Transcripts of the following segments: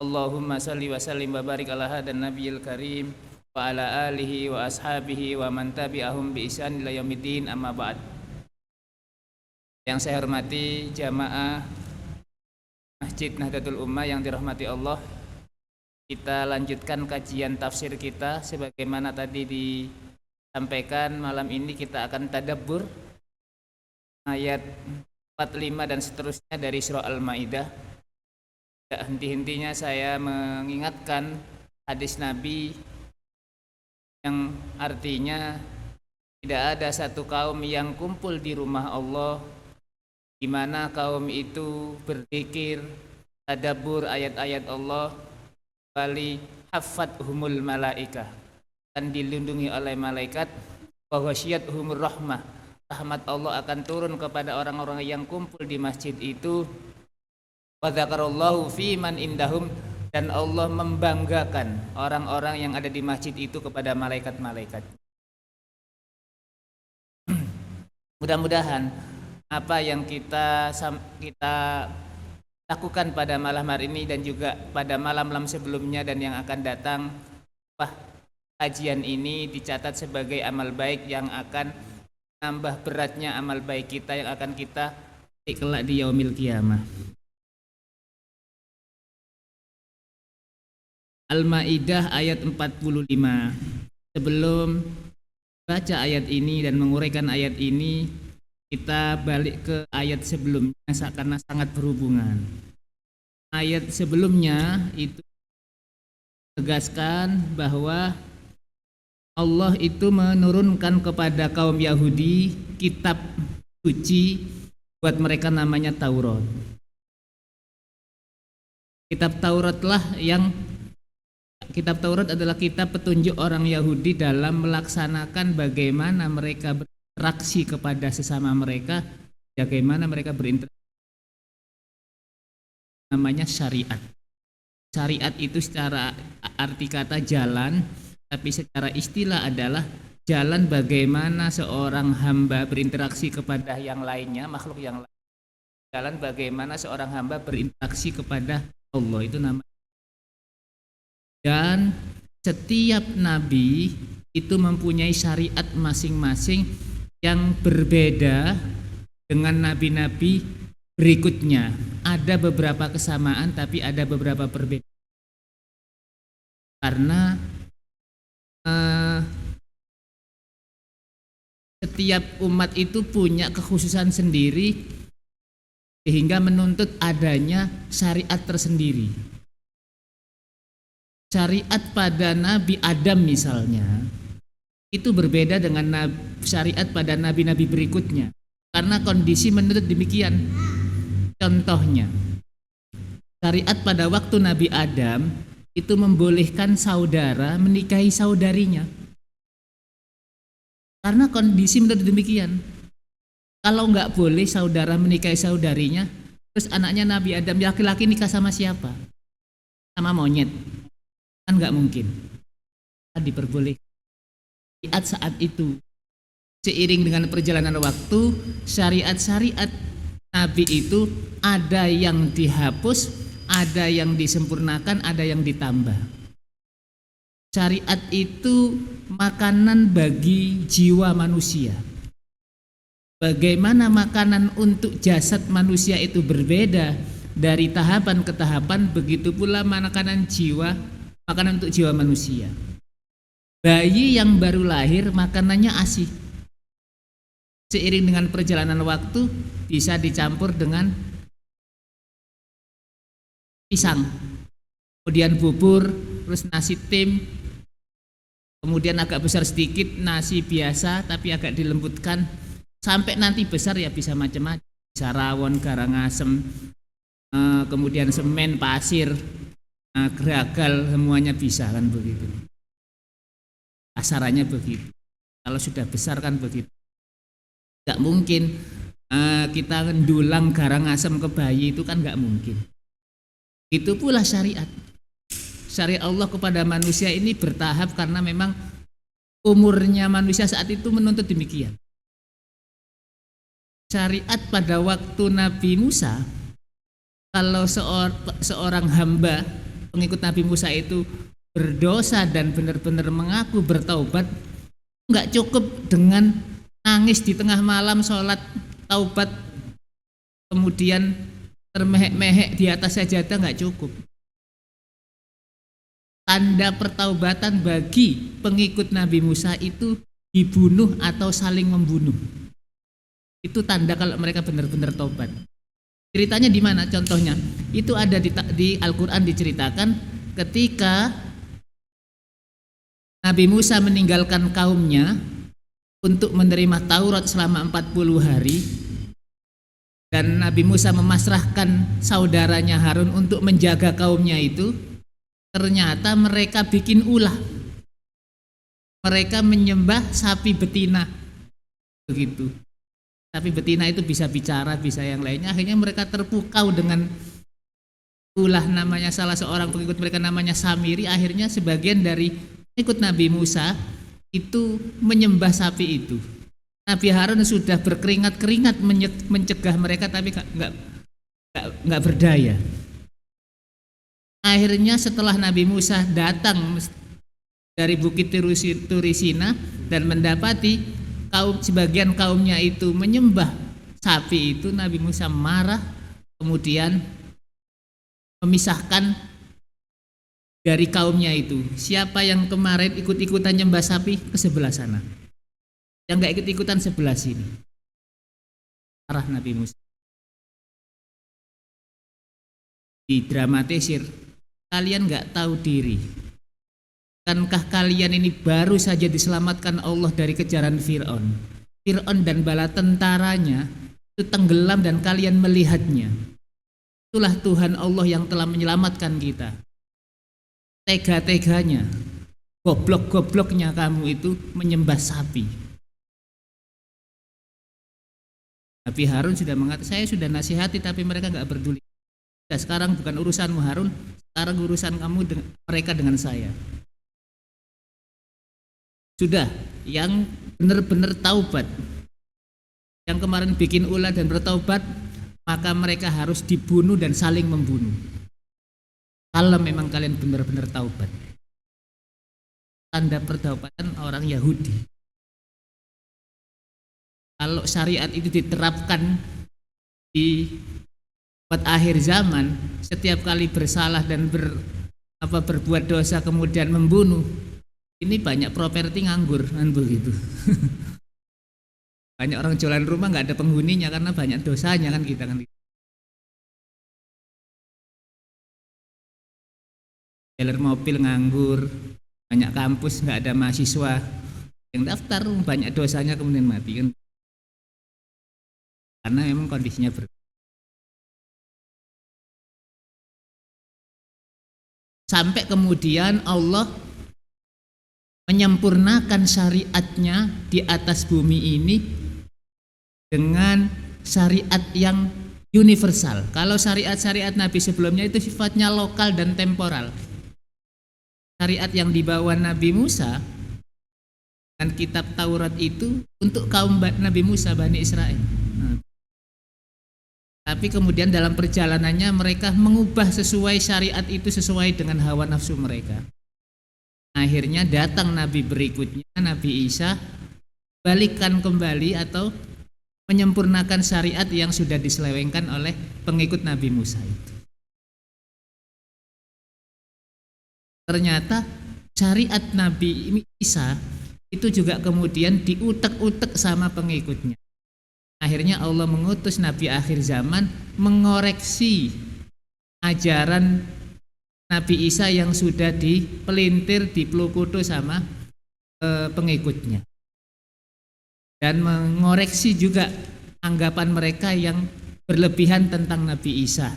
Allahumma salli wa sallim wa barik ala hadan nabiyil karim wa ala alihi wa ashabihi wa man tabi'ahum bi ihsan ila yaumiddin, amma ba'd. Yang saya hormati jamaah Masjid Nahdlatul Ummah yang dirahmati Allah, kita lanjutkan kajian tafsir kita sebagaimana tadi disampaikan. Malam ini kita akan tadabbur ayat 45 dan seterusnya dari surah Al-Maidah. Tidak henti-hentinya saya mengingatkan hadis Nabi yang artinya tidak ada satu kaum yang kumpul di rumah Allah di mana kaum itu berzikir, tadabbur ayat-ayat Allah, bali haffathumul malaikah, dan dilindungi oleh malaikat, wa ghasyiyatuhumur rahmah, rahmat Allah akan turun kepada orang-orang yang kumpul di masjid itu, wa dzakarallahu fi man indahum, dan Allah membanggakan orang-orang yang ada di masjid itu kepada malaikat-malaikat. Mudah-mudahan apa yang kita lakukan pada malam hari ini dan juga pada malam-malam sebelumnya dan yang akan datang, kajian ini dicatat sebagai amal baik yang akan nambah beratnya amal baik kita yang akan kita kelak di yaumil qiyamah. Al-Maidah ayat 45. Sebelum baca ayat ini dan menguraikan ayat ini, kita balik ke ayat sebelumnya karena sangat berhubungan. Ayat sebelumnya itu tegaskan bahwa Allah itu menurunkan kepada kaum Yahudi kitab suci buat mereka, namanya Taurat. Kitab Taurat adalah kitab petunjuk orang Yahudi dalam melaksanakan bagaimana mereka berinteraksi kepada sesama mereka, bagaimana mereka berinteraksi, namanya syariat. Syariat itu secara arti kata jalan, tapi secara istilah adalah jalan bagaimana seorang hamba berinteraksi kepada yang lainnya, makhluk yang lain. Jalan bagaimana seorang hamba berinteraksi kepada Allah, itu namanya. Dan setiap nabi itu mempunyai syariat masing-masing yang berbeda dengan nabi-nabi berikutnya. Ada beberapa kesamaan tapi ada beberapa perbedaan. Karena setiap umat itu punya kekhususan sendiri sehingga menuntut adanya syariat tersendiri. Syariat pada Nabi Adam misalnya itu berbeda dengan syariat pada nabi-nabi berikutnya karena kondisi menuntut demikian. Contohnya, syariat pada waktu Nabi Adam itu membolehkan saudara menikahi saudarinya karena kondisi menuntut demikian. Kalau nggak boleh saudara menikahi saudarinya, terus anaknya Nabi Adam laki-laki nikah sama siapa? Sama monyet? Kan nggak mungkin. Diperbolehkan saat itu. Seiring dengan perjalanan waktu, syariat-syariat Nabi itu ada yang dihapus, ada yang disempurnakan, ada yang ditambah. Syariat itu makanan bagi jiwa manusia. Bagaimana makanan untuk jasad manusia itu berbeda dari tahapan ke tahapan, begitu pula makanan jiwa, makanan untuk jiwa manusia. Bayi yang baru lahir makanannya ASI. Seiring dengan perjalanan waktu bisa dicampur dengan pisang, kemudian bubur, terus nasi tim, kemudian agak besar sedikit nasi biasa tapi agak dilembutkan, sampai nanti besar ya bisa macam-macam, bisa rawon, garang asem, kemudian semen, pasir, geragal, semuanya bisa, kan begitu. Asarannya begitu. Kalau sudah besar kan begitu. Gak mungkin kita ndulang garang asem ke bayi, itu kan gak mungkin. Itu pula syariat. Syariat Allah kepada manusia ini bertahap karena memang umurnya manusia saat itu menuntut demikian. Syariat pada waktu Nabi Musa, kalau seorang hamba pengikut Nabi Musa itu berdosa dan benar-benar mengaku bertaubat, nggak cukup dengan nangis di tengah malam sholat taubat kemudian termehek-mehek di atas sajadah, nggak cukup. Tanda pertaubatan bagi pengikut Nabi Musa itu dibunuh atau saling membunuh. Itu tanda kalau mereka benar-benar taubat. Ceritanya di mana? Contohnya itu ada di Al-Quran diceritakan ketika Nabi Musa meninggalkan kaumnya untuk menerima Taurat selama 40 hari, dan Nabi Musa memasrahkan saudaranya Harun untuk menjaga kaumnya itu. Ternyata mereka bikin ulah, mereka menyembah sapi betina begitu. Sapi betina itu bisa bicara, bisa yang lainnya. Akhirnya mereka terpukau dengan ulah namanya salah seorang pengikut mereka namanya Samiri. Akhirnya sebagian dari pengikut Nabi Musa itu menyembah sapi itu. Nabi Harun sudah berkeringat-keringat mencegah mereka, tapi nggak berdaya. Akhirnya setelah Nabi Musa datang dari Bukit Turisina dan mendapati sebagian kaumnya itu menyembah sapi itu, Nabi Musa marah, kemudian memisahkan dari kaumnya itu. Siapa yang kemarin ikut-ikutan nyembah sapi ke sebelah sana, yang gak ikut-ikutan sebelah sini. Marah Nabi Musa, didramatisir. Kalian gak tahu diri, bukankah kalian ini baru saja diselamatkan Allah dari kejaran Fir'aun? Fir'aun dan bala tentaranya itu tenggelam dan kalian melihatnya. Itulah Tuhan Allah yang telah menyelamatkan kita. Tega-teganya, goblok-gobloknya kamu itu menyembah sapi. Nabi Harun sudah mengatakan, saya sudah nasihati tapi mereka gak peduli. Nah, sekarang bukan urusanmu Harun, sekarang urusan kamu mereka dengan saya. Sudah, yang benar-benar taubat, yang kemarin bikin ulah dan bertaubat, maka mereka harus dibunuh dan saling membunuh. Kalau memang kalian benar-benar taubat. Tanda pertaubatan orang Yahudi. Kalau syariat itu diterapkan di akhir zaman, setiap kali bersalah dan berbuat dosa kemudian membunuh, ini banyak properti nganggur kan begitu. Banyak orang jualan rumah nggak ada penghuninya karena banyak dosanya kan kita kan. Dealer mobil nganggur, banyak kampus nggak ada mahasiswa yang daftar, banyak dosanya kemudian mati kan. Karena memang kondisinya sampai kemudian Allah menyempurnakan syariatnya di atas bumi ini dengan syariat yang universal. Kalau syariat-syariat Nabi sebelumnya itu sifatnya lokal dan temporal. Syariat yang dibawa Nabi Musa dan kitab Taurat itu untuk kaum Nabi Musa, Bani Israel. Tapi kemudian dalam perjalanannya mereka mengubah sesuai syariat itu sesuai dengan hawa nafsu mereka. Akhirnya datang Nabi berikutnya, Nabi Isa, balikkan kembali atau menyempurnakan syariat yang sudah diselewengkan oleh pengikut Nabi Musa itu. Ternyata syariat Nabi Isa itu juga kemudian diutek-utek sama pengikutnya. Akhirnya Allah mengutus Nabi akhir zaman mengoreksi ajaran Nabi Isa yang sudah dipelintir, dipelukutu sama pengikutnya. Dan mengoreksi juga anggapan mereka yang berlebihan tentang Nabi Isa,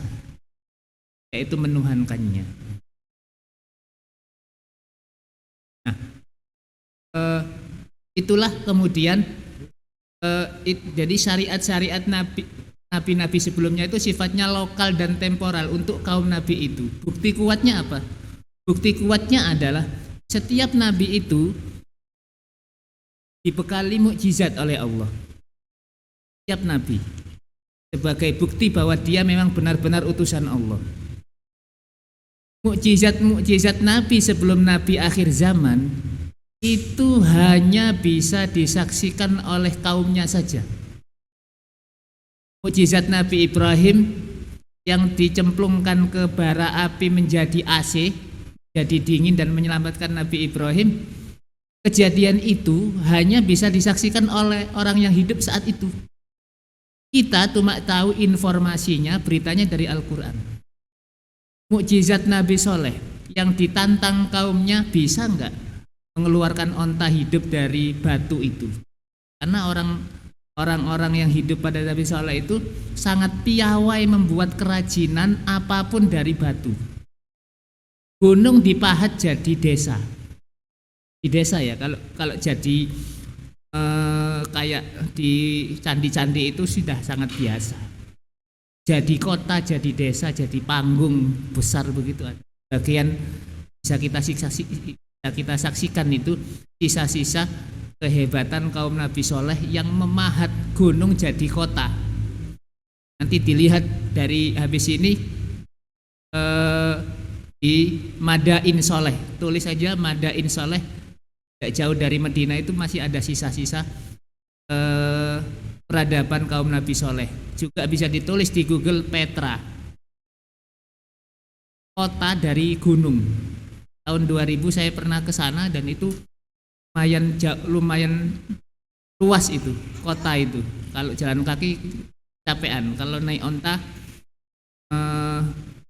yaitu menuhankannya. Nah, itulah kemudian jadi syariat-syariat nabi-nabi sebelumnya itu sifatnya lokal dan temporal untuk kaum nabi itu. Bukti kuatnya apa? Bukti kuatnya adalah setiap nabi itu dibekali mukjizat oleh Allah. Setiap nabi sebagai bukti bahwa dia memang benar-benar utusan Allah. Mukjizat-mukjizat Nabi sebelum Nabi akhir zaman itu hanya bisa disaksikan oleh kaumnya saja. Mukjizat Nabi Ibrahim yang dicemplungkan ke bara api menjadi AC, jadi dingin dan menyelamatkan Nabi Ibrahim, kejadian itu hanya bisa disaksikan oleh orang yang hidup saat itu. Kita cuma tahu informasinya, beritanya dari Al-Quran. Mukjizat Nabi Soleh yang ditantang kaumnya, bisa enggak mengeluarkan onta hidup dari batu itu? Karena orang-orang yang hidup pada Nabi Soleh itu sangat piawai membuat kerajinan apapun dari batu. Gunung dipahat jadi desa. Di desa ya, kalau jadi kayak di candi-candi itu sudah sangat biasa. Jadi kota, jadi desa, jadi panggung besar begitu. Bagian bisa kita saksikan itu sisa-sisa kehebatan kaum Nabi Soleh yang memahat gunung jadi kota. Nanti dilihat dari habis ini di Madain Soleh, tulis saja Madain Soleh. Tidak jauh dari Medina itu masih ada sisa-sisa peradaban kaum Nabi Soleh. Juga bisa ditulis di Google Petra, kota dari gunung. Tahun 2000 saya pernah ke sana dan itu lumayan luas itu kota itu. Kalau jalan kaki capean, kalau naik onta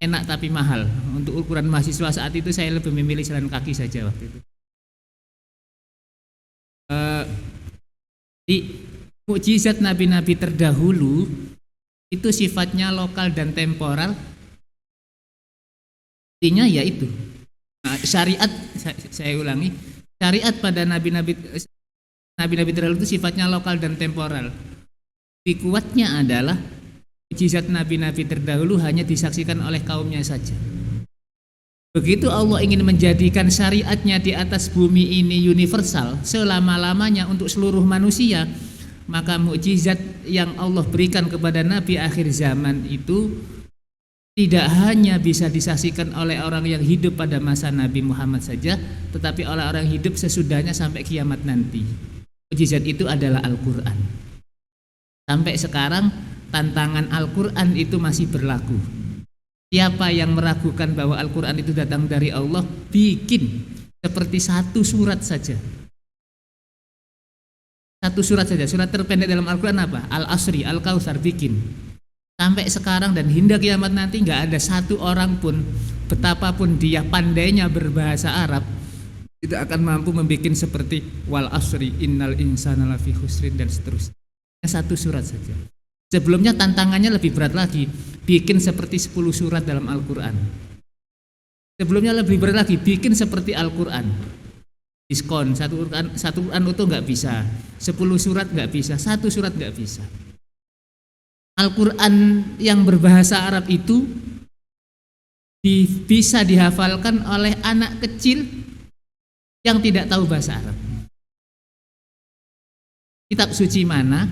enak tapi mahal. Untuk ukuran mahasiswa saat itu saya lebih memilih jalan kaki saja waktu itu. Di mukjizat nabi-nabi terdahulu itu sifatnya lokal dan temporal. Artinya yaitu syariat, saya ulangi, syariat pada nabi-nabi terdahulu itu sifatnya lokal dan temporal. Lebih kuatnya adalah mukjizat nabi-nabi terdahulu hanya disaksikan oleh kaumnya saja. Begitu Allah ingin menjadikan syariatnya di atas bumi ini universal selama-lamanya untuk seluruh manusia, maka mukjizat yang Allah berikan kepada Nabi akhir zaman itu tidak hanya bisa disaksikan oleh orang yang hidup pada masa Nabi Muhammad saja, tetapi oleh orang yang hidup sesudahnya sampai kiamat nanti. Mukjizat itu adalah Al-Quran. Sampai sekarang tantangan Al-Quran itu masih berlaku. Siapa yang meragukan bahwa Al-Quran itu datang dari Allah, bikin seperti satu surat saja. Satu surat saja, surat terpendek dalam Al-Quran apa? Al-Asri, Al-Kautsar, bikin. Sampai sekarang dan hingga kiamat nanti nggak ada satu orang pun, betapapun dia pandainya berbahasa Arab, tidak akan mampu membuat seperti wal asri innal insana lafi khusrin dan seterusnya. Satu surat saja. Sebelumnya tantangannya lebih berat lagi, bikin seperti 10 surat dalam Al-Quran. Sebelumnya lebih berat lagi, bikin seperti Al-Quran. Diskon, satu Quran itu nggak bisa, 10 surat nggak bisa, satu surat nggak bisa. Al-Quran yang berbahasa Arab itu bisa dihafalkan oleh anak kecil yang tidak tahu bahasa Arab. Kitab suci mana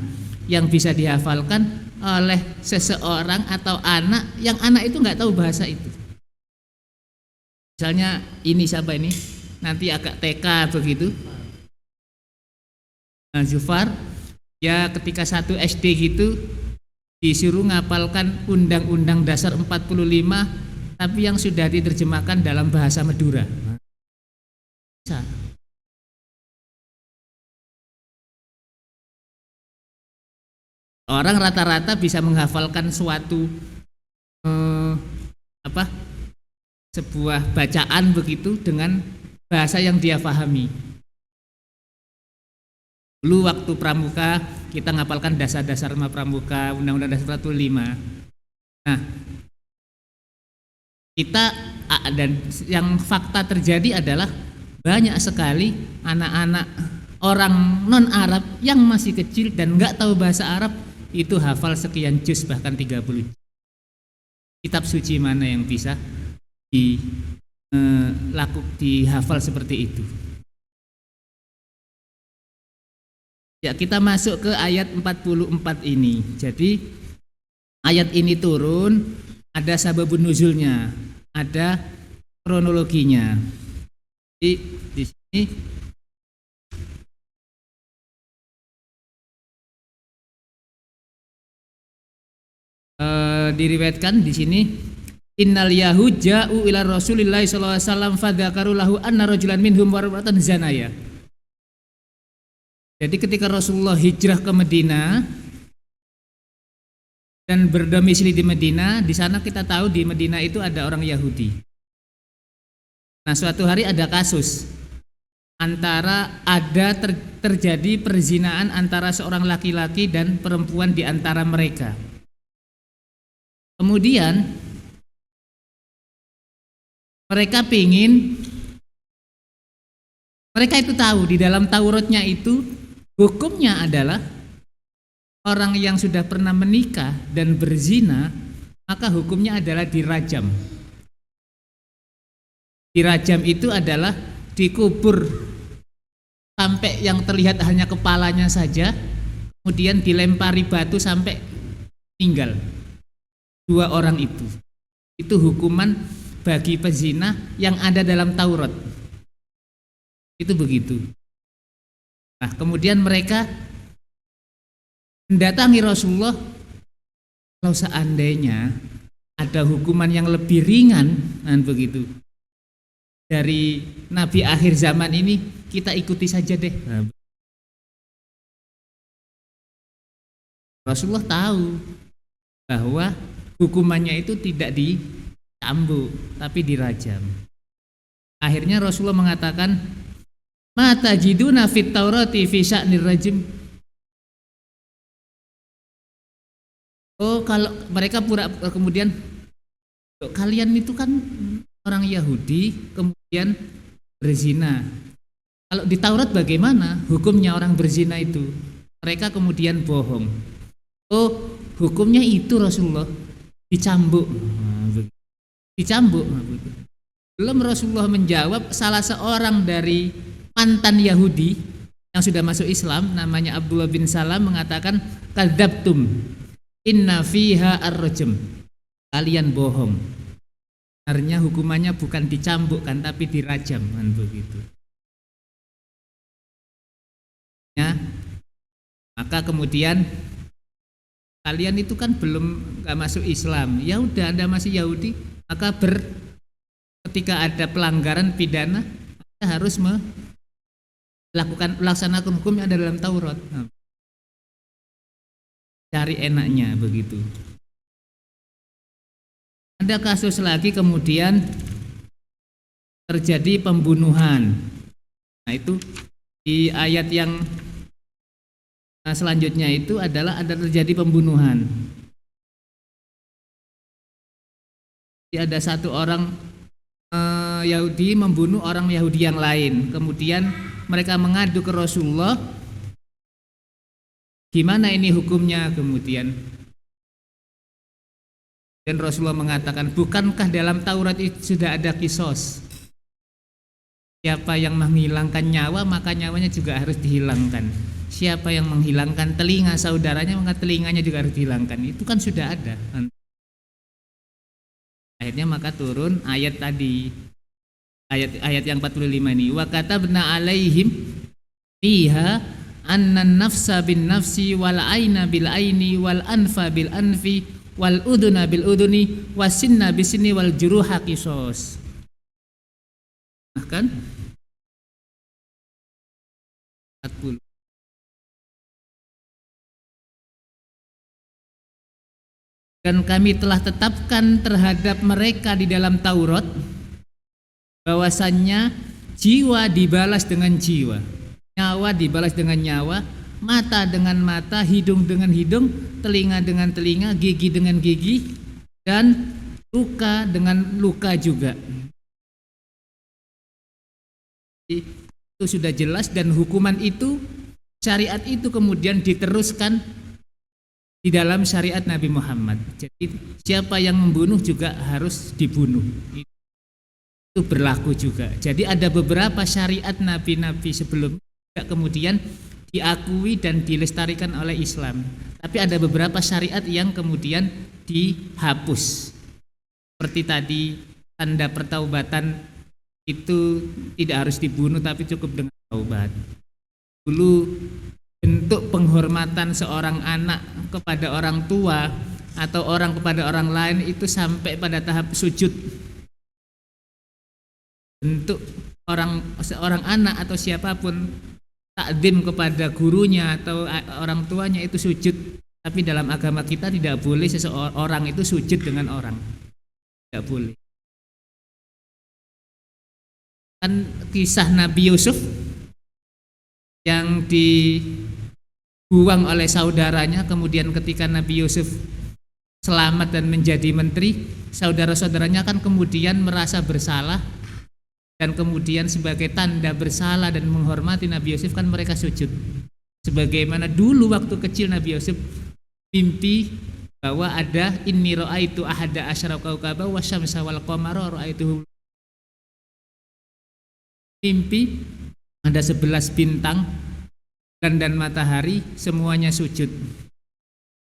yang bisa dihafalkan oleh seseorang atau anak yang anak itu nggak tahu bahasa itu? Misalnya ini siapa ini? Nanti agak TK begitu. Zufar, ya ketika 1 SD gitu disuruh ngapalkan Undang-Undang Dasar 45, tapi yang sudah diterjemahkan dalam bahasa Madura. Bisa. Orang rata-rata bisa menghafalkan suatu sebuah bacaan begitu dengan bahasa yang dia pahami. Dulu waktu pramuka kita ngapalkan dasar-dasar pramuka, Undang-Undang Dasar 45. Nah, kita dan yang fakta terjadi adalah banyak sekali anak-anak orang non-Arab yang masih kecil dan nggak tahu bahasa Arab itu hafal sekian juz bahkan 30. Kitab suci mana yang bisa dihafal seperti itu? Ya, kita masuk ke ayat 44 ini. Jadi ayat ini turun, ada sababun nuzulnya, ada kronologinya. Jadi di sini diriwayatkan di sini innal yahud ja'u ila Rasulillah sallallahu alaihi wasallam fadzakaru lahu anna rajulan minhum waratan zanaya. Jadi ketika Rasulullah hijrah ke Madinah dan berdomisili di Madinah, di sana kita tahu di Madinah itu ada orang Yahudi. Nah, suatu hari ada kasus antara terjadi perzinaan antara seorang laki-laki dan perempuan di antara mereka. Kemudian mereka itu tahu di dalam Tauratnya itu hukumnya adalah orang yang sudah pernah menikah dan berzina, maka hukumnya adalah dirajam. Dirajam itu adalah dikubur sampai yang terlihat hanya kepalanya saja, kemudian dilempari batu sampai meninggal. 2 orang itu hukuman bagi pezina yang ada dalam Taurat. Itu begitu. Nah, kemudian mereka mendatangi Rasulullah, kalau seandainya ada hukuman yang lebih ringan, dan begitu, dari Nabi akhir zaman ini, kita ikuti saja deh. Rasulullah tahu bahwa hukumannya itu tidak dicambuk, tapi dirajam. Akhirnya Rasulullah mengatakan, "Ma tajiduna fit Taurati fi sya'nir rajim." Oh, kalau mereka kemudian, kalian itu kan orang Yahudi kemudian berzina. Kalau di Taurat bagaimana hukumnya orang berzina itu? Mereka kemudian bohong. Oh, hukumnya itu Rasulullah dicambuk. Dicambuk. Belum Rasulullah menjawab, salah seorang dari mantan Yahudi yang sudah masuk Islam namanya Abdullah bin Salam mengatakan, "Kadzabtum, inna fiha ar-rajm." Kalian bohong. Sebenarnya hukumannya bukan dicambukkan tapi dirajam, kan begitu. Ya. Maka kemudian kalian itu kan belum nggak masuk Islam. Ya udah, Anda masih Yahudi, maka ketika ada pelanggaran pidana, Anda harus melaksanakan hukum yang ada dalam Taurat. Nah, cari enaknya begitu. Ada kasus lagi kemudian terjadi pembunuhan. Nah, itu di ayat yang selanjutnya itu adalah ada terjadi pembunuhan. Jadi ada satu orang Yahudi membunuh orang Yahudi yang lain. Kemudian mereka mengadu ke Rasulullah, gimana ini hukumnya? Kemudian dan Rasulullah mengatakan, bukankah dalam Taurat itu sudah ada kisos? Siapa yang menghilangkan nyawa, maka nyawanya juga harus dihilangkan. Siapa yang menghilangkan telinga saudaranya, maka telinganya juga harus dihilangkan. Itu kan sudah ada. Akhirnya maka turun ayat tadi, ayat yang 45 ini, wa katabna alaihim fiha annan nafsa bin nafsi wal aina bil aini wal anfa bil anfi wal uduna bil uduni wasinna bisinni wal juruha qisos. Bahkan 40. Dan kami telah tetapkan terhadap mereka di dalam Taurat bahwasannya jiwa dibalas dengan jiwa, nyawa dibalas dengan nyawa, mata dengan mata, hidung dengan hidung, telinga dengan telinga, gigi dengan gigi, dan luka dengan luka juga. Itu sudah jelas, dan hukuman itu, syariat itu kemudian diteruskan di dalam syariat Nabi Muhammad. Jadi siapa yang membunuh juga harus dibunuh. Itu berlaku juga. Jadi ada beberapa syariat nabi-nabi sebelumnya kemudian diakui dan dilestarikan oleh Islam. Tapi ada beberapa syariat yang kemudian dihapus. Seperti tadi tanda pertaubatan itu tidak harus dibunuh tapi cukup dengan taubat. Dulu bentuk penghormatan seorang anak kepada orang tua atau orang kepada orang lain itu sampai pada tahap sujud. Bentuk seorang anak atau siapapun takdim kepada gurunya atau orang tuanya itu sujud. Tapi dalam agama kita tidak boleh seseorang itu sujud dengan orang. Tidak boleh. Kan kisah Nabi Yusuf yang dibuang oleh saudaranya, kemudian ketika Nabi Yusuf selamat dan menjadi menteri, saudara-saudaranya kan kemudian merasa bersalah, dan kemudian sebagai tanda bersalah dan menghormati Nabi Yusuf kan mereka sujud. Sebagaimana dulu waktu kecil Nabi Yusuf mimpi bahwa ada inni ra'aitu ahada asyara kaukaba wasyamsa wal qamara ra'aituhu, mimpi ada 11 bintang dan matahari semuanya sujud.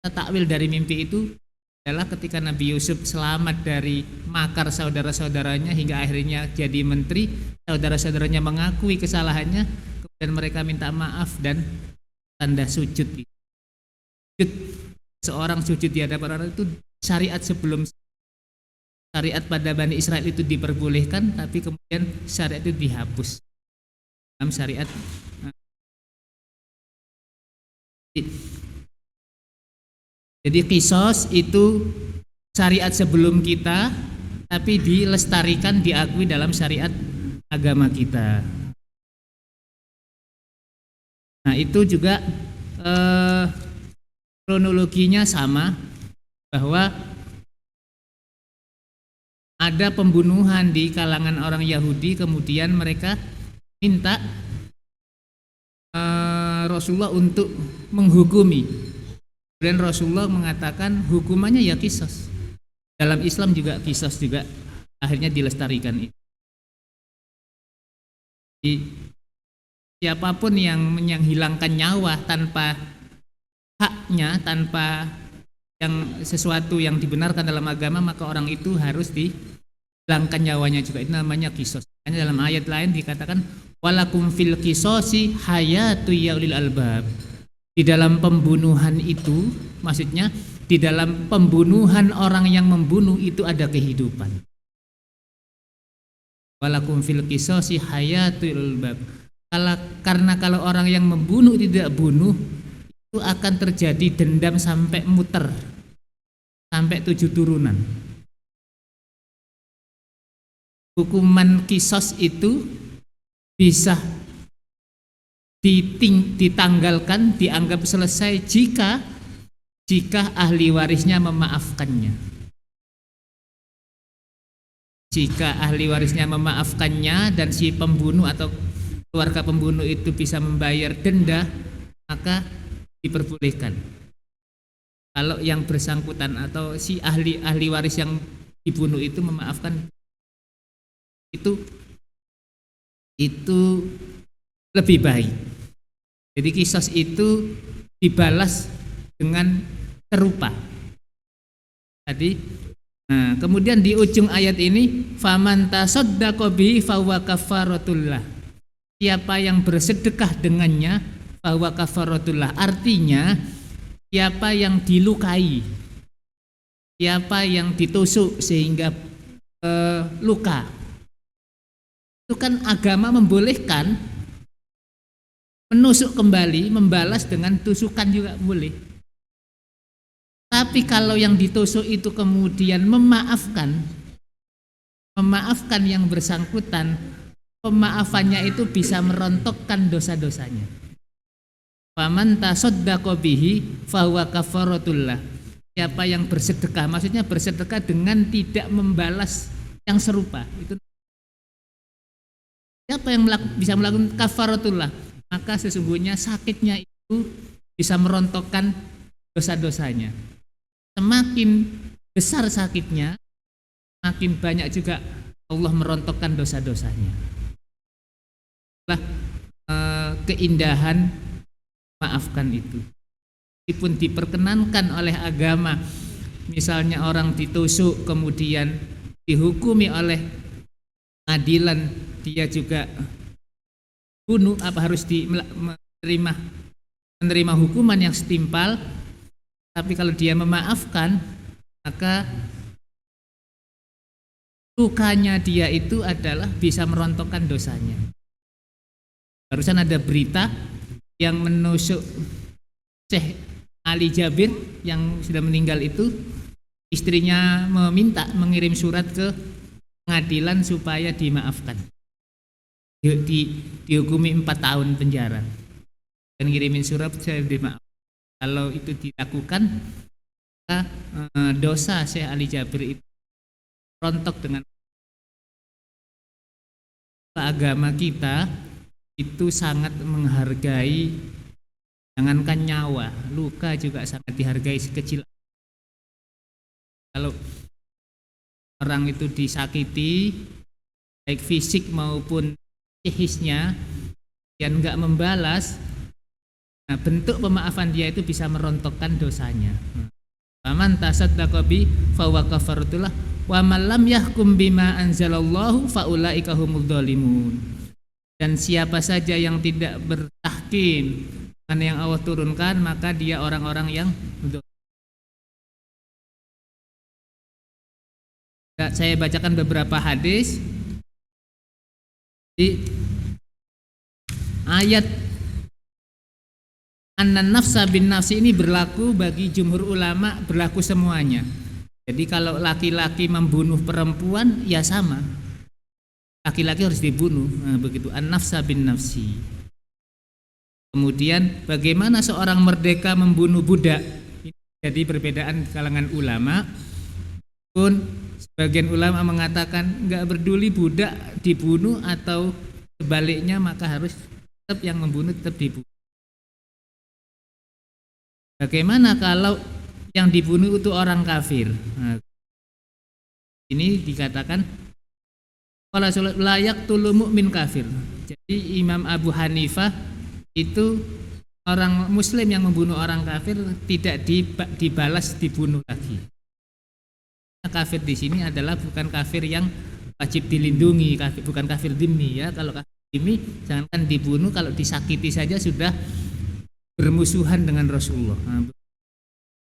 Takwil dari mimpi itu adalah ketika Nabi Yusuf selamat dari makar saudara-saudaranya hingga akhirnya jadi menteri, saudara-saudaranya mengakui kesalahannya, kemudian mereka minta maaf dan tanda sujud. Sujud, seorang sujud di hadapan orang itu syariat sebelum syariat pada Bani Israel itu diperbolehkan, tapi kemudian syariat itu dihapus dalam syariat. Jadi qisas itu syariat sebelum kita, tapi dilestarikan, diakui dalam syariat agama kita. Nah itu juga kronologinya sama, bahwa ada pembunuhan di kalangan orang Yahudi, kemudian mereka minta Rasulullah untuk menghukumi. Kemudian Rasulullah mengatakan hukumannya ya qisas. Dalam Islam juga qisas juga akhirnya dilestarikan itu. Siapapun yang menghilangkan nyawa tanpa haknya, tanpa yang sesuatu yang dibenarkan dalam agama, maka orang itu harus dihilangkan nyawanya juga. Itu namanya qisas. Dalam ayat lain dikatakan walakum fil qisasi hayatu ya ulil albab. Di dalam pembunuhan itu, maksudnya di dalam pembunuhan orang yang membunuh itu ada kehidupan. Walakum fil qisasi hayatu ya ulil albab. Karena kalau orang yang membunuh tidak bunuh, itu akan terjadi dendam sampai muter, sampai 7 turunan. Hukuman qisas itu bisa ditanggalkan, dianggap selesai jika ahli warisnya memaafkannya. Jika ahli warisnya memaafkannya dan si pembunuh atau keluarga pembunuh itu bisa membayar denda, maka diperbolehkan. Kalau yang bersangkutan atau si ahli waris yang dibunuh itu memaafkan, itu lebih baik. Jadi qisas itu dibalas dengan serupa. Tadi, nah, kemudian di ujung ayat ini, faman tasaddaqa bihi fahuwa kafaratullah. Siapa yang bersedekah dengannya, fahuwa kafaratullah. Artinya, siapa yang dilukai, siapa yang ditusuk sehingga luka, itu kan agama membolehkan menusuk kembali, membalas dengan tusukan juga boleh. Tapi kalau yang ditusuk itu kemudian memaafkan yang bersangkutan, pemaafannya itu bisa merontokkan dosa-dosanya. Faman tasaddaqa bihi fahuwa kafaratullah. Siapa yang bersedekah, maksudnya bersedekah dengan tidak membalas yang serupa. Itu siapa yang bisa melakukan kafaratullah, maka sesungguhnya sakitnya itu bisa merontokkan dosa-dosanya. Semakin besar sakitnya, makin banyak juga Allah merontokkan dosa-dosanya. Itulah keindahan maafkan itu. Meskipun diperkenankan oleh agama, misalnya orang ditusuk kemudian dihukumi oleh pengadilan dia juga bunuh, apa harus menerima hukuman yang setimpal. Tapi kalau dia memaafkan, maka lukanya dia itu adalah bisa merontokkan dosanya. Barusan ada berita yang menusuk Syekh Ali Jabir yang sudah meninggal itu, istrinya meminta mengirim surat ke pengadilan supaya dimaafkan. Dihukumi 4 tahun penjara dan ngirimin surat saya dimaafkan. Kalau itu dilakukan, maka dosa Syekh Ali Jabir itu rontok dengan agama kita. Itu sangat menghargai, jangankan nyawa, luka juga sangat dihargai sekecil. Kalau orang itu disakiti baik fisik maupun psikisnya dan enggak membalas, nah bentuk pemaafan dia itu bisa merontokkan dosanya. Faman tasaddaqa bi fa huwa kafaratullah wa man lam yahkum bima anzalallahu fa ulaika humudz zalimun. Dan siapa saja yang tidak bertahkim dengan yang Allah turunkan, maka dia orang-orang yang saya bacakan beberapa hadis. Di ayat an nafsa bin nafsi ini berlaku bagi jumhur ulama, berlaku semuanya. Jadi kalau laki-laki membunuh perempuan ya sama, laki-laki harus dibunuh. Nah, begitu an nafsa bin nafsi. Kemudian bagaimana seorang merdeka membunuh budak? Jadi perbedaan kalangan ulama. Pun sebagian ulama mengatakan enggak peduli budak dibunuh atau sebaliknya, maka harus tetap yang membunuh tetap dibunuh. Bagaimana kalau yang dibunuh itu orang kafir? Nah, ini dikatakan kalau layak tulu mukmin kafir. Jadi Imam Abu Hanifah itu orang muslim yang membunuh orang kafir tidak dibalas dibunuh lagi. Kafir di sini adalah bukan kafir yang wajib dilindungi, bukan kafir dhimmi ya. Kalau kafir dhimmi jangankan dibunuh, kalau disakiti saja sudah bermusuhan dengan Rasulullah. Nah,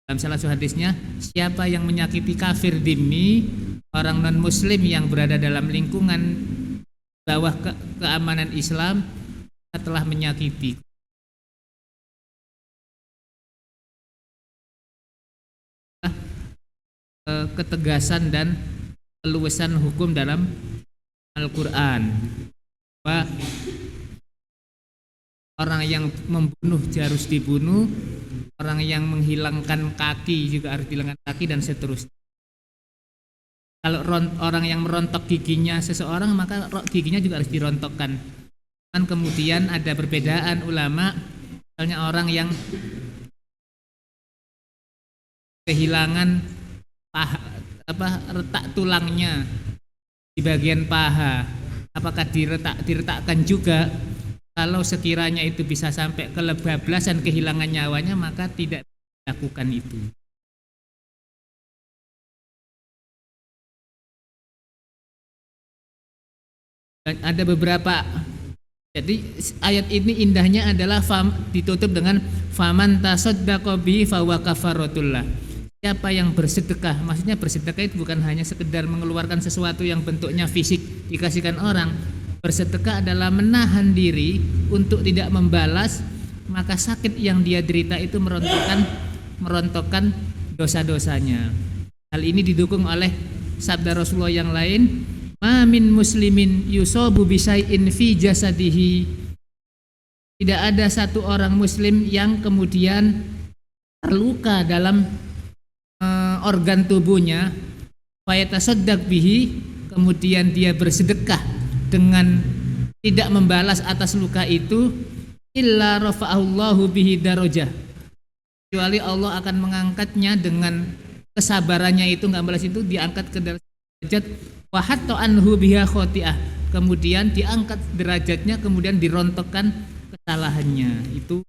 dalam salah satu hadisnya, siapa yang menyakiti kafir dhimmi, orang non muslim yang berada dalam lingkungan bawah keamanan Islam, telah menyakiti. Ketegasan dan keluasan hukum dalam Al-Quran, bahwa orang yang membunuh harus dibunuh, orang yang menghilangkan kaki juga harus dihilangkan kaki, dan seterusnya. Kalau orang yang merontok giginya seseorang, maka giginya juga harus dirontokkan. Dan kemudian ada perbedaan ulama, misalnya orang yang kehilangan retak tulangnya di bagian paha, apakah diretakkan juga? Kalau sekiranya itu bisa sampai kebablasan kehilangan nyawanya, maka tidak dilakukan itu. Dan ada beberapa, jadi ayat ini indahnya adalah ditutup dengan faman tasaddaqa bi fa huwa kafaratullah. Siapa yang bersedekah, maksudnya bersedekah itu bukan hanya sekedar mengeluarkan sesuatu yang bentuknya fisik dikasihkan orang. Bersedekah adalah menahan diri untuk tidak membalas, maka sakit yang dia derita itu merontokkan dosa-dosanya. Hal ini didukung oleh sabda Rasulullah yang lain, ma min muslimin yusabu bisyai'in fi jasadihi. Tidak ada satu orang muslim yang kemudian terluka dalam organ tubuhnya, fayatasaddaq bihi, kemudian dia bersedekah dengan tidak membalas atas luka itu, illa rafa'allahu bihi darajah, kecuali Allah akan mengangkatnya dengan kesabarannya itu, enggak balas itu, diangkat ke derajat wa hatta anhu biha khoti'ah, kemudian diangkat derajatnya, kemudian dirontokkan kesalahannya. Itu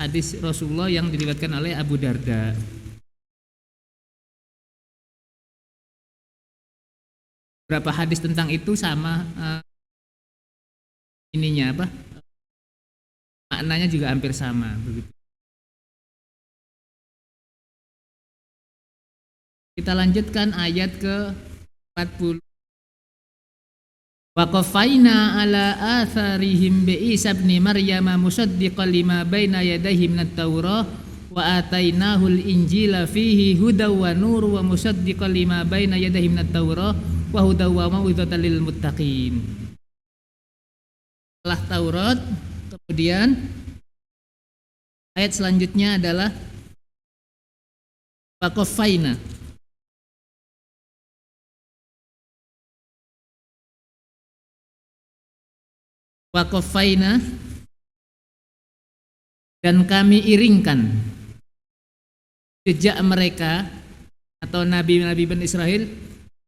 hadis Rasulullah yang diriwayatkan oleh Abu Darda. Berapa hadis tentang itu sama ininya apa? Maknanya juga hampir sama begitu. Kita lanjutkan ayat ke 40. Wa qafaina ala atharihim bi Isa ibn Maryam musaddiqan lima baina yadayhi minat Taurah wa atainahul injila fihi hudaw wa nur wa musaddiqan lima baina yadayhi minat Taurah wa hudaw wa mau'izatan lil muttaqin. Setelah Taurat, kemudian ayat selanjutnya adalah wa qafaina. Wa qafaina, dan kami iringkan jejak mereka atau nabi-nabi Bani Israel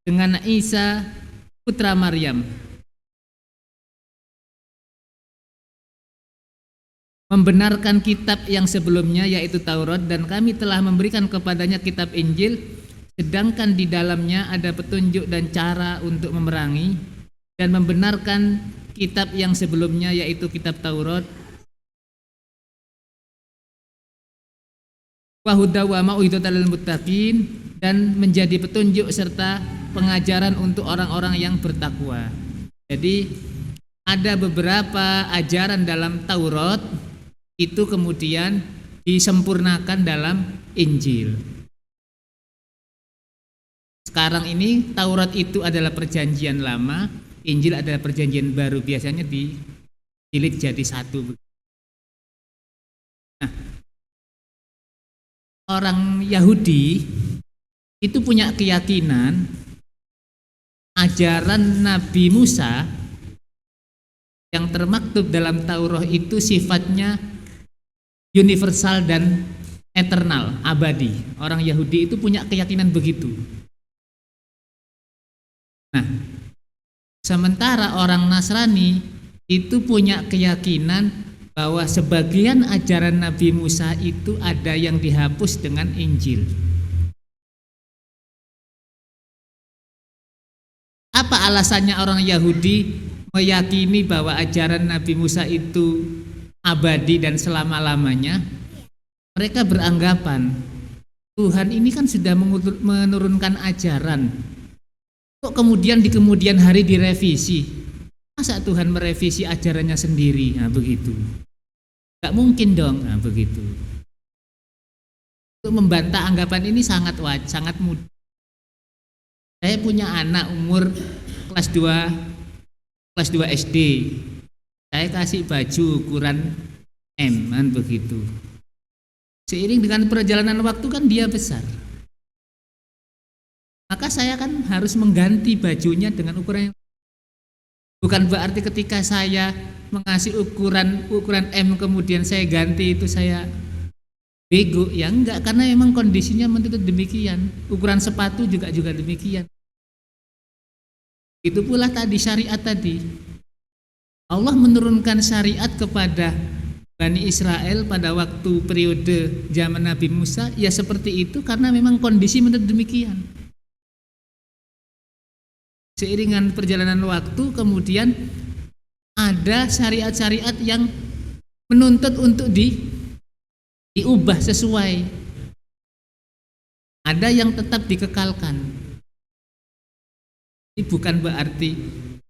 dengan Isa putra Maryam, membenarkan kitab yang sebelumnya yaitu Taurat, dan kami telah memberikan kepadanya kitab Injil, sedangkan di dalamnya ada petunjuk dan cara untuk memerangi, dan membenarkan kitab yang sebelumnya yaitu kitab Taurat, wa huda wa mau'izatan lil muttaqin, dan menjadi petunjuk serta pengajaran untuk orang-orang yang bertakwa. Jadi ada beberapa ajaran dalam Taurat itu kemudian disempurnakan dalam Injil. Sekarang ini Taurat itu adalah perjanjian lama, Injil adalah perjanjian baru, biasanya dijilid jadi satu. Nah, orang Yahudi itu punya keyakinan ajaran Nabi Musa yang termaktub dalam Taurat itu sifatnya universal dan eternal, abadi. Orang Yahudi itu punya keyakinan begitu. Nah, sementara orang Nasrani itu punya keyakinan bahwa sebagian ajaran Nabi Musa itu ada yang dihapus dengan Injil. Apa alasannya orang Yahudi meyakini bahwa ajaran Nabi Musa itu abadi dan selama-lamanya? Mereka beranggapan Tuhan ini kan sudah menurunkan ajaran, kok kemudian di kemudian hari direvisi? Masa Tuhan merevisi ajarannya sendiri? Nah, begitu. Gak mungkin dong. Nah, begitu. Untuk membantah anggapan ini sangat mudah. Saya punya anak umur kelas 2 SD. Saya kasih baju ukuran M, kan begitu. Seiring dengan perjalanan waktu kan dia besar. Maka saya kan harus mengganti bajunya dengan ukuran yang bukan berarti ketika saya mengasih ukuran M kemudian saya ganti itu saya bego, ya enggak, karena memang kondisinya menuntut demikian. Ukuran sepatu juga demikian. Itu pula tadi syariat tadi. Allah menurunkan syariat kepada Bani Israel pada waktu periode zaman Nabi Musa ya seperti itu karena memang kondisi menuntut demikian. Seiringan perjalanan waktu kemudian ada syariat-syariat yang menuntut untuk diubah sesuai. Ada yang tetap dikekalkan. Ini bukan berarti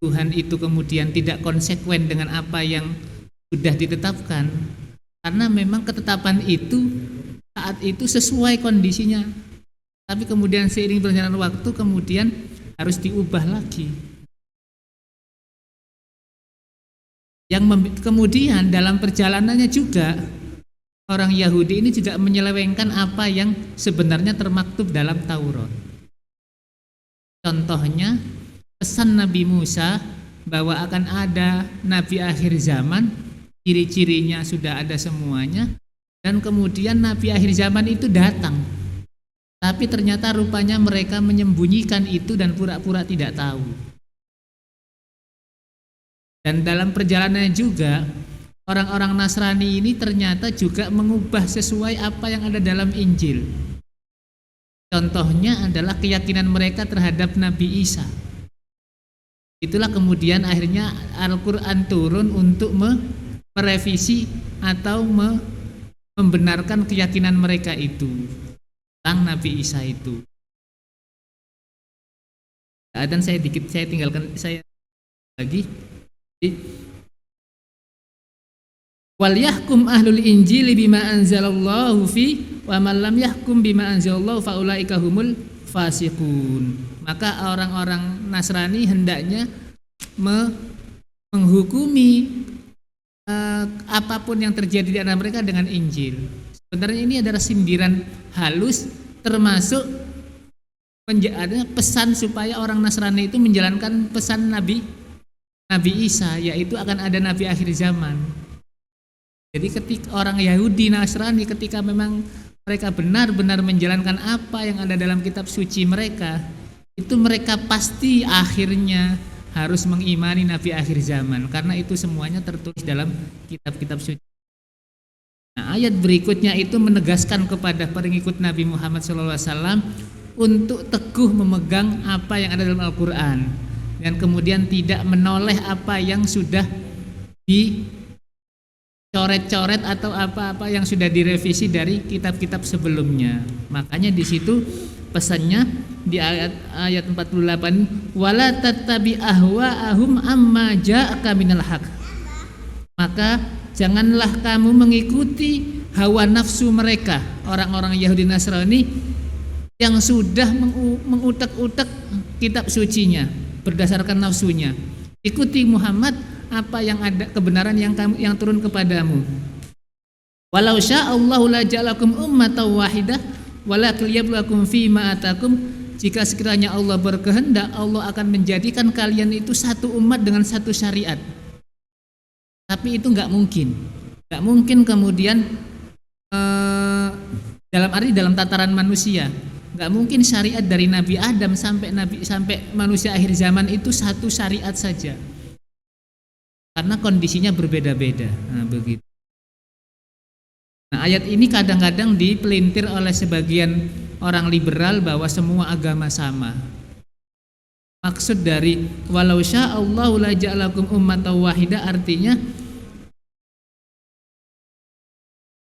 Tuhan itu kemudian tidak konsekuen dengan apa yang sudah ditetapkan. Karena memang ketetapan itu saat itu sesuai kondisinya. Tapi kemudian seiring perjalanan waktu kemudian harus diubah lagi. Yang kemudian dalam perjalanannya juga orang Yahudi ini juga menyelewengkan apa yang sebenarnya termaktub dalam Taurat. Contohnya pesan Nabi Musa bahwa akan ada nabi akhir zaman, ciri-cirinya sudah ada semuanya, dan kemudian nabi akhir zaman itu datang. Tapi ternyata rupanya mereka menyembunyikan itu dan pura-pura tidak tahu. Dan dalam perjalanannya juga orang-orang Nasrani ini ternyata juga mengubah sesuai apa yang ada dalam Injil. Contohnya adalah keyakinan mereka terhadap Nabi Isa. Itulah kemudian akhirnya Al-Quran turun untuk merevisi atau membenarkan keyakinan mereka itu tentang Nabi Isa itu. Dan saya tinggalkan saya lagi. Wal yahkum ahlul injili bima anzalallahu fi wa man lam yahkum bima anzalallahu faulaika humul fasiqun. Maka orang-orang Nasrani hendaknya menghukumi apapun yang terjadi di antara mereka dengan Injil. Sebenarnya ini adalah sindiran halus, termasuk pesan supaya orang Nasrani itu menjalankan pesan Nabi Isa, yaitu akan ada Nabi akhir zaman. Jadi ketika orang Yahudi Nasrani ketika memang mereka benar-benar menjalankan apa yang ada dalam kitab suci mereka, itu mereka pasti akhirnya harus mengimani Nabi akhir zaman, karena itu semuanya tertulis dalam kitab-kitab suci. Nah, ayat berikutnya itu menegaskan kepada pengikut Nabi Muhammad SAW untuk teguh memegang apa yang ada dalam Al-Quran dan kemudian tidak menoleh apa yang sudah dicoret-coret atau apa-apa yang sudah direvisi dari kitab-kitab sebelumnya. Makanya di situ pesannya di ayat 48, wala tattabi ahwa'ahum amma ja'aka minal haq. Maka janganlah kamu mengikuti hawa nafsu mereka, orang-orang Yahudi Nasrani yang sudah mengutak-utak kitab sucinya berdasarkan nafsunya. Ikuti Muhammad apa yang ada kebenaran yang turun kepadamu. Walau sya'allahu la ja'alakum ummatan wahidah walakin liyabluwakum fima atakum. Jika sekiranya Allah berkehendak, Allah akan menjadikan kalian itu satu umat dengan satu syariat. Tapi itu nggak mungkin kemudian dalam tataran manusia, nggak mungkin syariat dari Nabi Adam sampai manusia akhir zaman itu satu syariat saja, karena kondisinya berbeda-beda. Nah, begitu. Nah, ayat ini kadang-kadang dipelintir oleh sebagian orang liberal bahwa semua agama sama. Maksud dari walau sya'allahu la ja'alakum ummatan wahidah artinya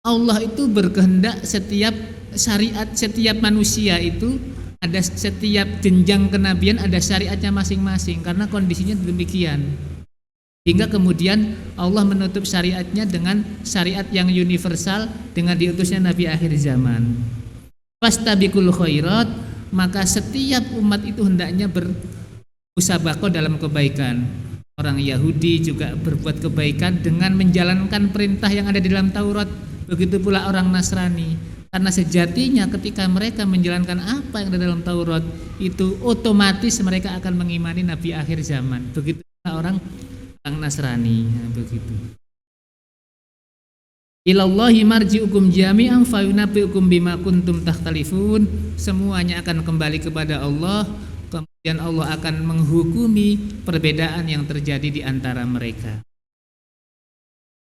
Allah itu berkehendak setiap syariat, setiap manusia itu ada, setiap jenjang kenabian ada syariatnya masing-masing, karena kondisinya demikian. Hingga kemudian Allah menutup syariatnya dengan syariat yang universal dengan diutusnya Nabi akhir zaman. Fastabiqul khairat, maka setiap umat itu hendaknya bermusabaqah dalam kebaikan. Orang Yahudi juga berbuat kebaikan dengan menjalankan perintah yang ada di dalam Taurat. Begitu pula orang Nasrani, karena sejatinya ketika mereka menjalankan apa yang ada dalam Taurat, itu otomatis mereka akan mengimani Nabi akhir zaman. Begitu pula orang Nasrani. Nah, begitu. Ilallahi marji'ukum jami'an fayunabbi'ukum bima kuntum takhtalifun. Semuanya akan kembali kepada Allah, kemudian Allah akan menghukumi perbedaan yang terjadi di antara mereka.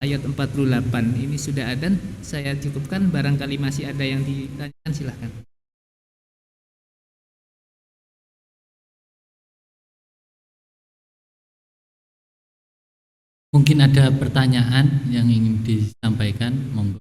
Ayat 48 ini sudah ada, saya cukupkan, barangkali masih ada yang ditanyakan silahkan. Mungkin ada pertanyaan yang ingin disampaikan, monggo.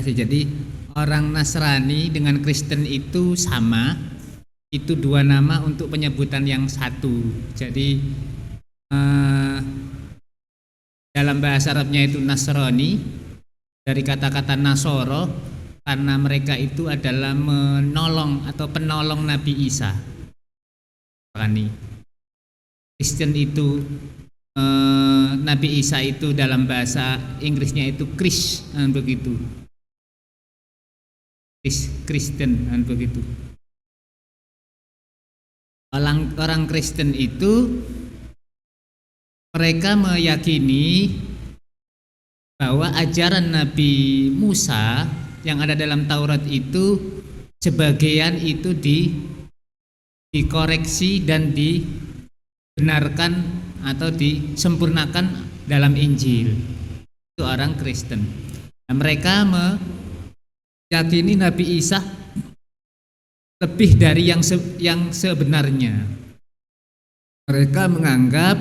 Jadi orang Nasrani dengan Kristen itu sama, itu dua nama untuk penyebutan yang satu. Jadi dalam bahasa Arabnya itu Nasrani, dari kata-kata Nasoro, karena mereka itu adalah menolong atau penolong Nabi Isa. Kristen itu Nabi Isa itu dalam bahasa Inggrisnya itu Chris, begitu. Kristen dan begitu. Orang Kristen itu mereka meyakini bahwa ajaran Nabi Musa yang ada dalam Taurat itu sebagian itu dikoreksi dan dibenarkan atau disempurnakan dalam Injil. Itu orang Kristen. Nah, mereka meyakini Nabi Isa lebih dari yang sebenarnya. Mereka menganggap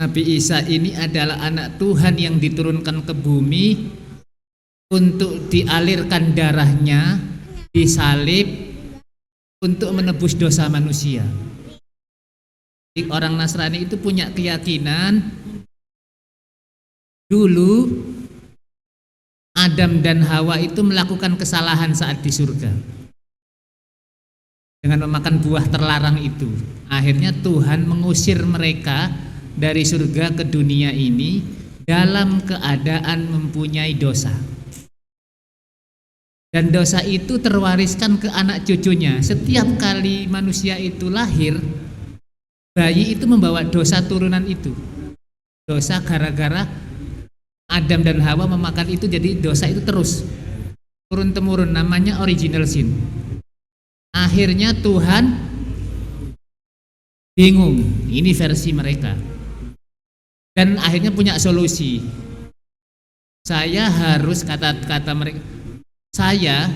Nabi Isa ini adalah anak Tuhan yang diturunkan ke bumi untuk dialirkan darahnya, disalib untuk menebus dosa manusia. Jadi orang Nasrani itu punya keyakinan dulu Adam dan Hawa itu melakukan kesalahan saat di surga dengan memakan buah terlarang itu. Akhirnya Tuhan mengusir mereka dari surga ke dunia ini dalam keadaan mempunyai dosa. Dan dosa itu terwariskan ke anak cucunya. Setiap kali manusia itu lahir, bayi itu membawa dosa turunan itu. Dosa gara-gara Adam dan Hawa memakan itu, jadi dosa itu terus turun-temurun, namanya original sin. Akhirnya Tuhan bingung, ini versi mereka. Dan akhirnya punya solusi. Saya harus, kata mereka, saya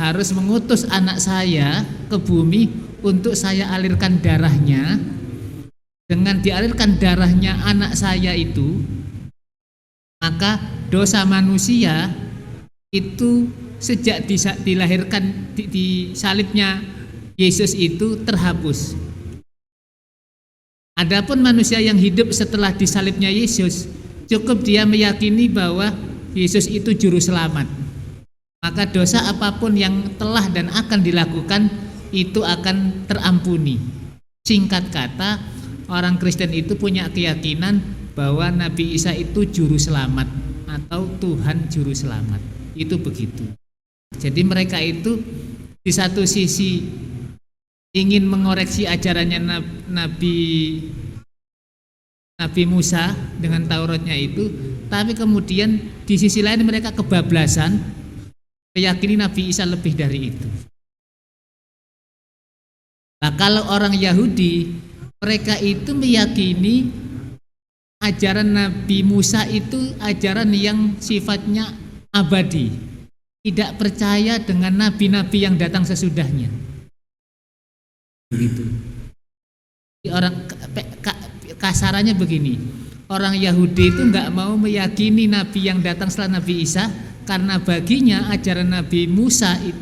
harus mengutus anak saya ke bumi untuk saya alirkan darahnya. Dengan dialirkan darahnya anak saya itu, maka dosa manusia itu sejak dilahirkan di salibnya Yesus itu terhapus. Adapun manusia yang hidup setelah disalibnya Yesus, cukup dia meyakini bahwa Yesus itu juru selamat. Maka dosa apapun yang telah dan akan dilakukan itu akan terampuni. Singkat kata, orang Kristen itu punya keyakinan bahwa Nabi Isa itu juru selamat atau Tuhan juru selamat. Itu begitu. Jadi mereka itu di satu sisi ingin mengoreksi ajarannya Nabi Musa dengan Tauratnya itu, tapi kemudian di sisi lain mereka kebablasan meyakini Nabi Isa lebih dari itu. Nah, kalau orang Yahudi, mereka itu meyakini ajaran Nabi Musa itu ajaran yang sifatnya abadi, tidak percaya dengan nabi-nabi yang datang sesudahnya. Begitu. Orang kasarannya begini, orang Yahudi itu nggak mau meyakini nabi yang datang setelah Nabi Isa, karena baginya ajaran Nabi Musa itu,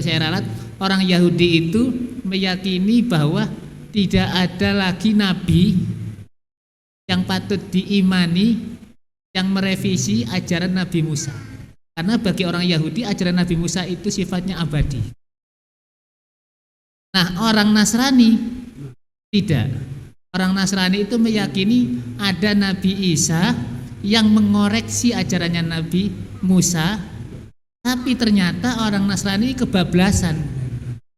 saya ralat, orang Yahudi itu meyakini bahwa tidak ada lagi nabi yang patut diimani yang merevisi ajaran Nabi Musa. Karena bagi orang Yahudi ajaran Nabi Musa itu sifatnya abadi. Nah, orang Nasrani tidak. Orang Nasrani itu meyakini ada Nabi Isa yang mengoreksi ajarannya Nabi Musa, tapi ternyata orang Nasrani kebablasan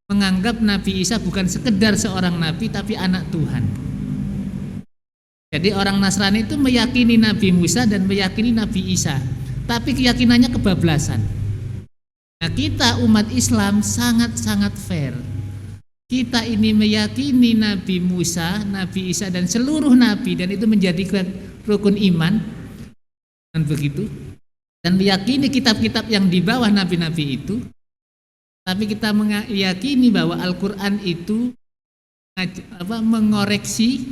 menganggap Nabi Isa bukan sekedar seorang nabi tapi anak Tuhan. Jadi orang Nasrani itu meyakini Nabi Musa dan meyakini Nabi Isa, tapi keyakinannya kebablasan. Nah, kita umat Islam sangat-sangat fair. Kita ini meyakini Nabi Musa, Nabi Isa dan seluruh nabi, dan itu menjadi rukun iman, dan begitu. Dan meyakini kitab-kitab yang di bawah nabi-nabi itu. Tapi kita meyakini bahwa Al-Quran itu mengoreksi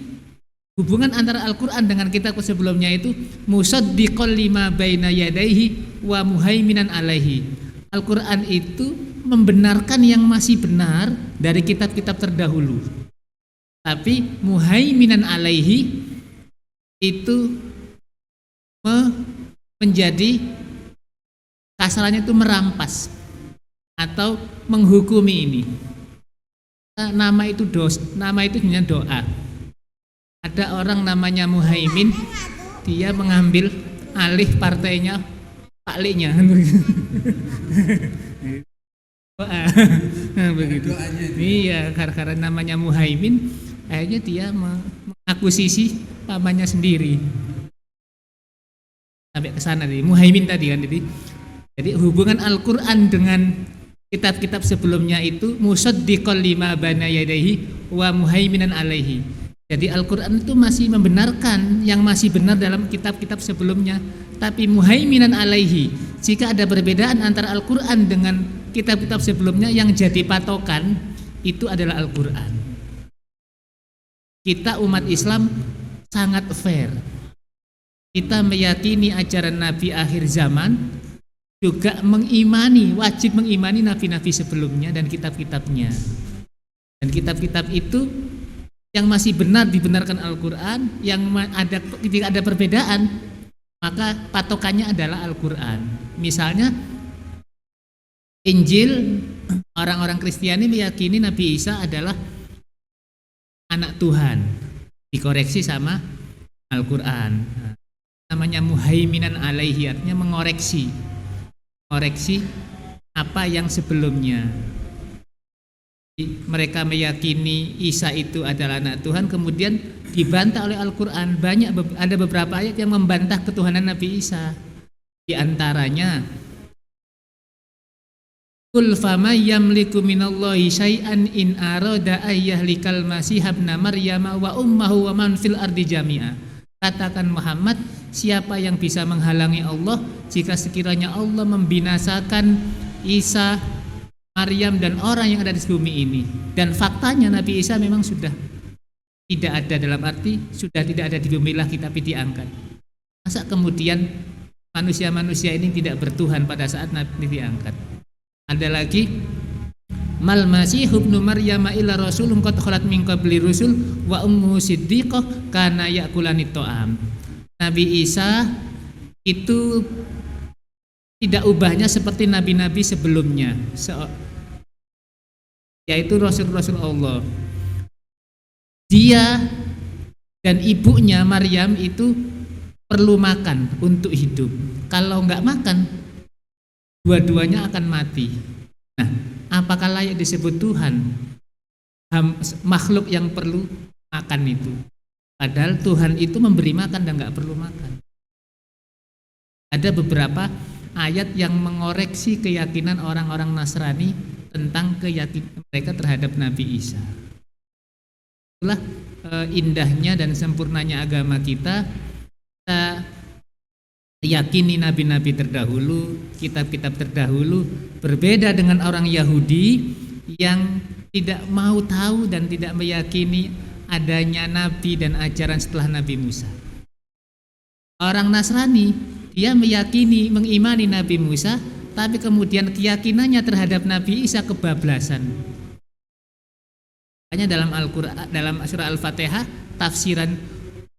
hubungan antara Al-Quran dengan kitab sebelumnya itu musaddiqal lima baina yadaihi wa muhaiminan alaihi. Al-Quran itu membenarkan yang masih benar dari kitab-kitab terdahulu, tapi muhaiminan alaihi itu menjadi kasarannya itu merampas atau menghukumi ini. Nama itu sebenarnya doa. Ada orang namanya Muhaimin, dia mengambil alih partainya Pak Li-nya. Doa. Nah, begitu. Iya, karena namanya Muhaimin, akhirnya dia mengakuisisi pamannya sendiri. sampai ke sana tadi, muhaimin tadi kan. Jadi hubungan Al-Qur'an dengan kitab-kitab sebelumnya itu musaddiqal lima bana yadayhi wa muhaiminan alaihi. Jadi Al-Qur'an itu masih membenarkan yang masih benar dalam kitab-kitab sebelumnya, tapi muhaiminan alaihi. Jika ada perbedaan antara Al-Qur'an dengan kitab-kitab sebelumnya, yang jadi patokan itu adalah Al-Qur'an. Kita umat Islam sangat fair. Kita meyakini ajaran Nabi akhir zaman, juga wajib mengimani nabi-nabi sebelumnya dan kitab-kitabnya. Dan kitab-kitab itu yang masih benar dibenarkan Al-Qur'an, yang tidak ada perbedaan, maka patokannya adalah Al-Qur'an. Misalnya Injil, orang-orang Kristiani meyakini Nabi Isa adalah anak Tuhan, dikoreksi sama Al-Qur'an. Namanya muhaiminan alaihi, artinya mengoreksi apa yang sebelumnya. Mereka meyakini Isa itu adalah anak Tuhan, kemudian dibantah oleh Al-Qur'an. Ada beberapa ayat yang membantah ketuhanan Nabi Isa. Di antaranya, Qul fama yamliku minallahi syai'an in arada ayyahlikal masih ibna Maryam wa ummuhu wa man fil ardi jami'a. Katakan Muhammad, siapa yang bisa menghalangi Allah jika sekiranya Allah membinasakan Isa, Maryam dan orang yang ada di bumi ini. Dan faktanya Nabi Isa memang sudah tidak ada, dalam arti sudah tidak ada di bumi lagi, tapi diangkat. Masa kemudian manusia-manusia ini tidak bertuhan pada saat Nabi diangkat? Ada lagi, mal masih ibnu Maryam illa rasulun qad khalat min qabli rusul wa ummuhu siddiqah kana yakulanit ta'am. Nabi Isa itu tidak ubahnya seperti nabi-nabi sebelumnya, yaitu rasul-rasul Allah. Dia dan ibunya Maryam itu perlu makan untuk hidup. Kalau nggak makan, dua-duanya akan mati. Nah, apakah layak disebut Tuhan? Makhluk yang perlu makan itu. Padahal Tuhan itu memberi makan dan nggak perlu makan. Ada beberapa ayat yang mengoreksi keyakinan orang-orang Nasrani tentang keyakinan mereka terhadap Nabi Isa. Itulah indahnya dan sempurnanya agama kita. Kita yakini nabi-nabi terdahulu, kitab-kitab terdahulu, berbeda dengan orang Yahudi yang tidak mau tahu dan tidak meyakini adanya nabi dan ajaran setelah Nabi Musa. Orang Nasrani, dia meyakini, mengimani Nabi Musa, tapi kemudian keyakinannya terhadap Nabi Isa kebablasan. Hanya dalam Al-Qur'an, dalam surah Al-Fatihah, tafsiran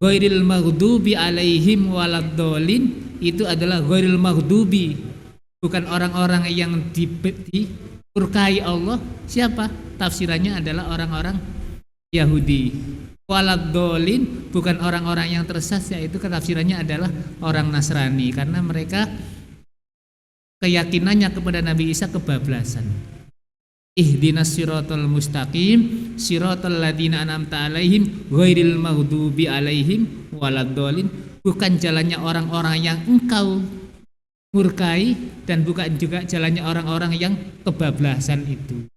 ghairil maghdubi alaihim waladdallin itu adalah ghairil maghdubi, bukan orang-orang yang dimurkai Allah. Siapa? Tafsirannya adalah orang-orang Yahudi. Waladdallin bukan orang-orang yang tersesat, yaitu tafsirannya adalah orang Nasrani, karena mereka keyakinannya kepada Nabi Isa kebablasan. Ihdinas siratal mustaqim siratal ladzina an'amta alaihim ghairil maghdubi alaihim waladdallin, bukan jalannya orang-orang yang engkau murkai dan bukan juga jalannya orang-orang yang kebablasan itu.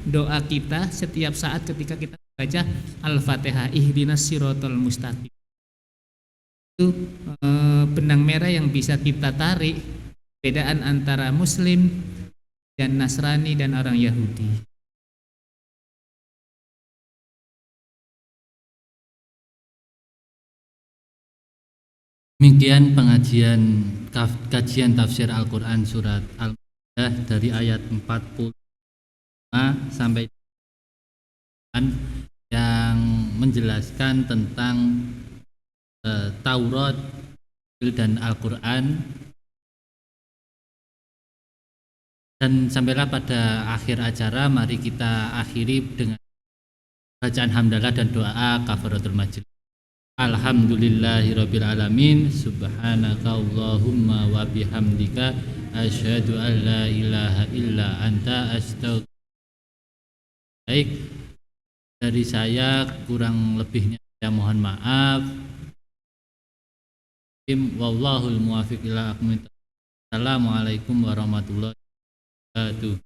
Doa kita setiap saat ketika kita baca Al-Fatihah, ihdinas siratal mustaqim. Itu benang merah yang bisa kita tarik perbedaan antara Muslim dan Nasrani dan orang Yahudi. Demikian pengajian kajian tafsir Al-Quran surat Al-Maidah dari ayat 45 sampai yang menjelaskan tentang Taurat dan Al-Quran. Dan sampailah pada akhir acara, mari kita akhiri dengan bacaan hamdalah dan doa kafaratul majlis. Alhamdulillahirabbil alamin, subhanaka Allahumma wa bihamdika asyhadu an la ilaha illa anta astaghfiruka. Baik, dari saya kurang lebihnya saya mohon maaf. Wallahul muwaffiq ila aqwamit. Assalamualaikum warahmatullahi wabarakatuh.